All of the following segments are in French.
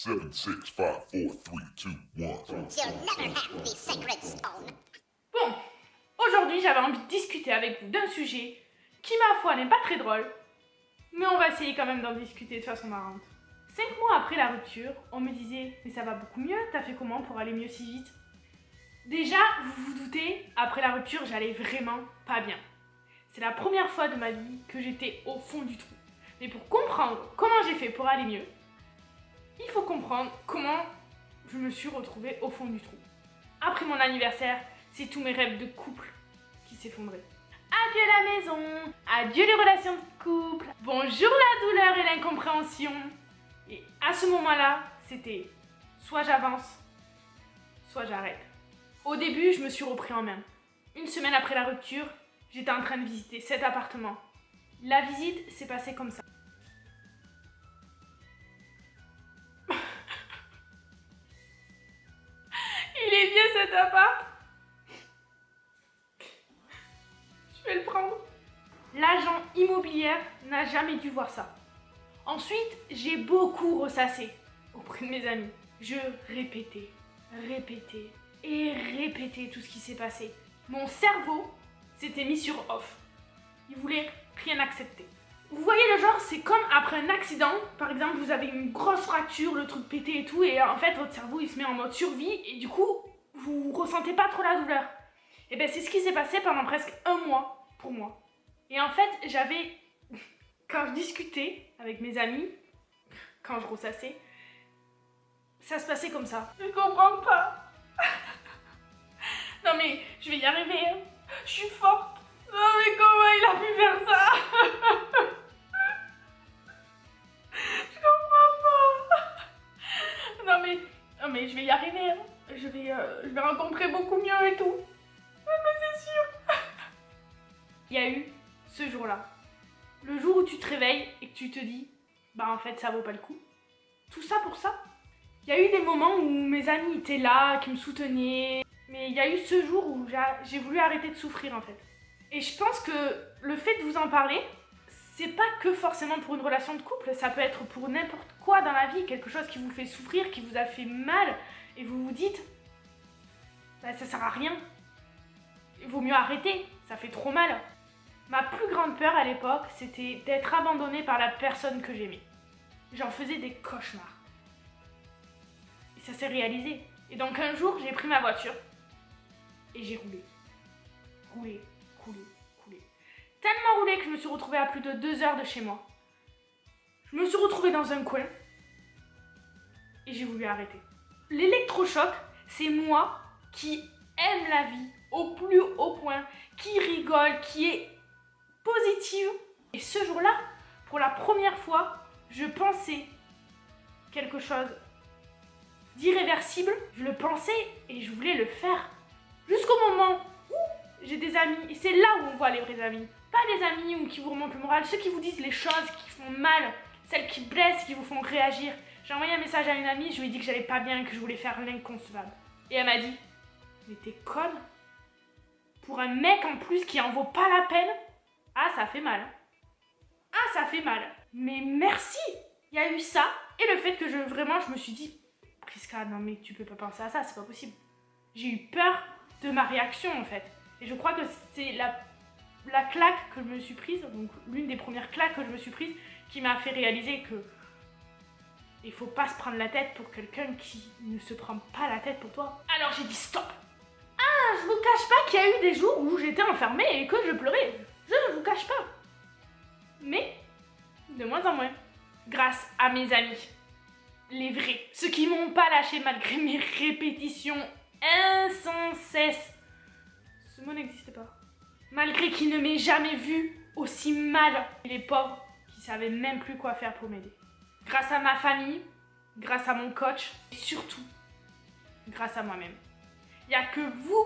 7, 6, 5, 4, 3, 2, 1. You'll never have the sacred stone. Bon, aujourd'hui j'avais envie de discuter avec vous d'un sujet qui, ma foi, n'est pas très drôle, mais on va essayer quand même d'en discuter de façon marrante. 5 mois après la rupture, on me disait « Mais ça va beaucoup mieux, t'as fait comment pour aller mieux si vite ?» Déjà, vous vous doutez, après la rupture, j'allais vraiment pas bien. C'est la première fois de ma vie que j'étais au fond du trou. Mais pour comprendre comment j'ai fait pour aller mieux, il faut comprendre comment je me suis retrouvée au fond du trou. Après mon anniversaire, c'est tous mes rêves de couple qui s'effondraient. Adieu la maison, adieu les relations de couple, bonjour la douleur et l'incompréhension. Et à ce moment-là, c'était soit j'avance, soit j'arrête. Au début, je me suis repris en main. Une semaine après la rupture, j'étais en train de visiter cet appartement. La visite s'est passée comme ça. Il est vieux cet appart. Je vais le prendre. L'agent immobilier n'a jamais dû voir ça. Ensuite, j'ai beaucoup ressassé auprès de mes amis. Je répétais et répétais tout ce qui s'est passé. Mon cerveau s'était mis sur off. Il voulait rien accepter. Vous voyez le genre, c'est comme après un accident. Par exemple, vous avez une grosse fracture, le truc pété et tout, et en fait, votre cerveau, il se met en mode survie, et du coup, vous ressentez pas trop la douleur. Et ben, c'est ce qui s'est passé pendant presque un mois pour moi. Et en fait, quand je discutais avec mes amis, quand je ressassais, ça se passait comme ça. Je comprends pas. Non mais, je vais y arriver, hein. Je suis forte. Non mais comment il a pu faire ça? Je comprends pas. Non mais je vais y arriver, hein. Je vais rencontrer beaucoup mieux et tout. Mais c'est sûr. Il y a eu ce jour-là. Le jour où tu te réveilles et que tu te dis, bah en fait ça vaut pas le coup. Tout ça pour ça. Il y a eu des moments où mes amis étaient là, qui me soutenaient. Mais il y a eu ce jour où j'ai voulu arrêter de souffrir en fait. Et je pense que le fait de vous en parler, c'est pas que forcément pour une relation de couple, ça peut être pour n'importe quoi dans la vie, quelque chose qui vous fait souffrir, qui vous a fait mal, et vous vous dites, bah ça sert à rien. Il vaut mieux arrêter, ça fait trop mal. Ma plus grande peur à l'époque, c'était d'être abandonnée par la personne que j'aimais. J'en faisais des cauchemars. Et ça s'est réalisé. Et donc un jour, j'ai pris ma voiture et j'ai roulé. Roulé. Tellement roulé que je me suis retrouvée à plus de 2 heures de chez moi. Je me suis retrouvée dans un coin et j'ai voulu arrêter. L'électrochoc, c'est moi qui aime la vie au plus haut point, qui rigole, qui est positive. Et ce jour-là, pour la première fois, je pensais quelque chose d'irréversible. Je le pensais et je voulais le faire. Jusqu'au moment où j'ai des amis, et c'est là où on voit les vrais amis. Pas les amis qui vous remontent le moral, ceux qui vous disent les choses qui font mal, celles qui blessent, qui vous font réagir. J'ai envoyé un message à une amie, je lui ai dit que j'allais pas bien, que je voulais faire l'inconcevable. Et elle m'a dit, mais t'es conne? Pour un mec en plus qui en vaut pas la peine? Ah, ça fait mal. Ah, ça fait mal. Mais merci. Il y a eu ça, et le fait que je me suis dit, Priska, non mais tu peux pas penser à ça, c'est pas possible. J'ai eu peur de ma réaction en fait. Et je crois que c'est la claque que je me suis prise, donc l'une des premières claques que je me suis prise, qui m'a fait réaliser que il faut pas se prendre la tête pour quelqu'un qui ne se prend pas la tête pour toi. Alors j'ai dit stop. Ah, je vous cache pas qu'il y a eu des jours où j'étais enfermée et que je pleurais. Je ne vous cache pas. Mais de moins en moins, grâce à mes amis. Les vrais, ceux qui m'ont pas lâché malgré mes répétitions sans cesse. Ce mot n'existe pas. Malgré qu'ils ne m'aient jamais vu aussi mal. Les pauvres qui savaient même plus quoi faire pour m'aider. Grâce à ma famille, grâce à mon coach, et surtout, grâce à moi-même. Il n'y a que vous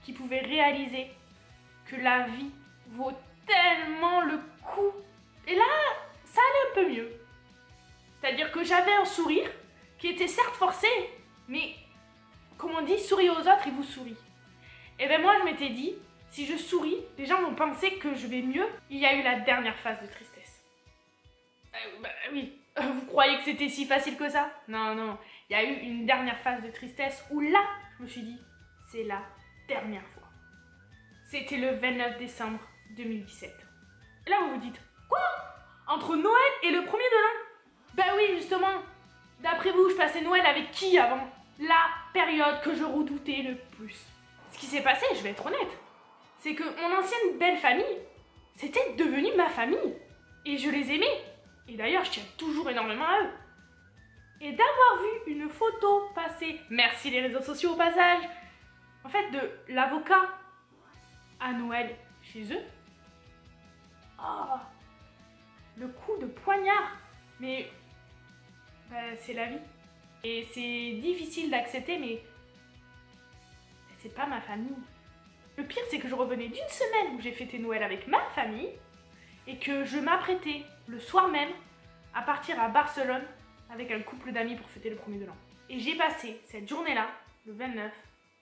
qui pouvez réaliser que la vie vaut tellement le coup. Et là, ça allait un peu mieux. C'est-à-dire que j'avais un sourire qui était certes forcé, mais comme on dit, souriez aux autres et vous sourient. Et bien moi je m'étais dit, si je souris, les gens vont penser que je vais mieux. Il y a eu la dernière phase de tristesse. Oui, Vous croyez que c'était si facile que ça? Non, non. Il y a eu une dernière phase de tristesse où là, je me suis dit, c'est la dernière fois. C'était le 29 décembre 2017. Et là, vous vous dites, quoi? Entre Noël et le premier de l'an? Ben oui, justement. D'après vous, je passais Noël avec qui avant? La période que je redoutais le plus. Ce qui s'est passé, je vais être honnête, c'est que mon ancienne belle famille, c'était devenu ma famille. Et je les aimais. Et d'ailleurs, je tiens toujours énormément à eux. Et d'avoir vu une photo passer, merci les réseaux sociaux au passage, en fait, de l'avocat à Noël chez eux. Oh, le coup de poignard. Mais c'est la vie. Et c'est difficile d'accepter, mais c'est pas ma famille. Le pire, c'est que je revenais d'une semaine où j'ai fêté Noël avec ma famille et que je m'apprêtais le soir même à partir à Barcelone avec un couple d'amis pour fêter le premier de l'an. Et j'ai passé cette journée-là, le 29,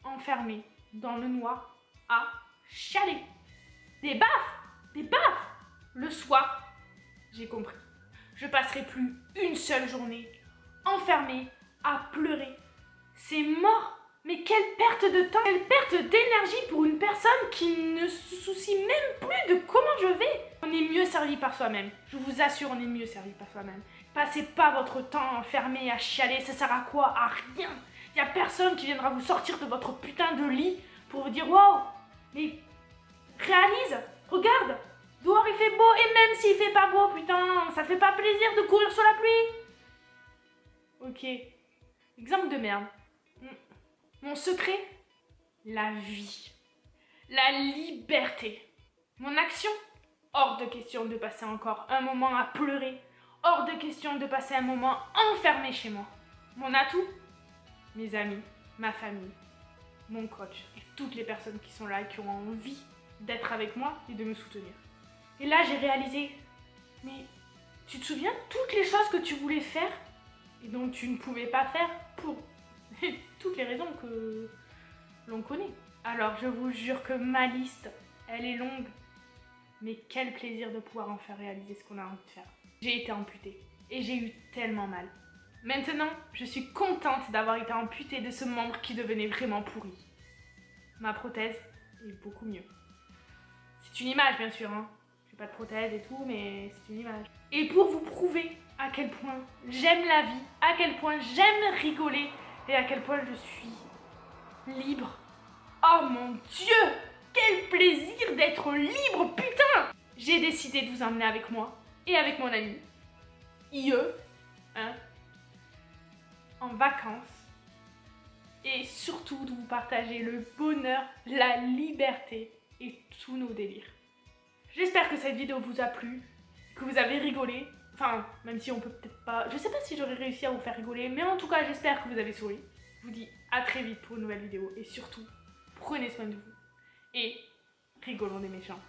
enfermée dans le noir à chialer. Des baffes! Des baffes! Le soir, j'ai compris. Je passerai plus une seule journée enfermée à pleurer. C'est mort! Mais quelle perte de temps, quelle perte d'énergie pour une personne qui ne se soucie même plus de comment je vais. On est mieux servi par soi-même. Je vous assure, on est mieux servi par soi-même. Passez pas votre temps enfermé à chialer, ça sert à quoi? À rien. Y a personne qui viendra vous sortir de votre putain de lit pour vous dire wow, mais réalise, regarde, dehors il fait beau et même s'il fait pas beau, putain, ça fait pas plaisir de courir sur la pluie. Ok, exemple de merde. Mon secret, la vie, la liberté. Mon action, hors de question de passer encore un moment à pleurer, hors de question de passer un moment enfermé chez moi. Mon atout, mes amis, ma famille, mon coach et toutes les personnes qui sont là et qui ont envie d'être avec moi et de me soutenir. Et là, j'ai réalisé, mais tu te souviens de toutes les choses que tu voulais faire et dont tu ne pouvais pas faire pour toutes les raisons que l'on connaît. Alors je vous jure que ma liste, elle est longue, mais quel plaisir de pouvoir en faire réaliser ce qu'on a envie de faire. J'ai été amputée et j'ai eu tellement mal. Maintenant, je suis contente d'avoir été amputée de ce membre qui devenait vraiment pourri. Ma prothèse est beaucoup mieux. C'est une image bien sûr, hein. J'ai pas de prothèse et tout, mais c'est une image. Et pour vous prouver à quel point j'aime la vie, à quel point j'aime rigoler, et à quel point je suis libre. Oh mon Dieu! Quel plaisir d'être libre, putain! J'ai décidé de vous emmener avec moi et avec mon ami IE, en vacances. Et surtout de vous partager le bonheur, la liberté et tous nos délires. J'espère que cette vidéo vous a plu, que vous avez rigolé. Enfin, même si on peut peut-être pas... Je sais pas si j'aurais réussi à vous faire rigoler, mais en tout cas, j'espère que vous avez souri. Je vous dis à très vite pour une nouvelle vidéo. Et surtout, prenez soin de vous. Et rigolons des méchants.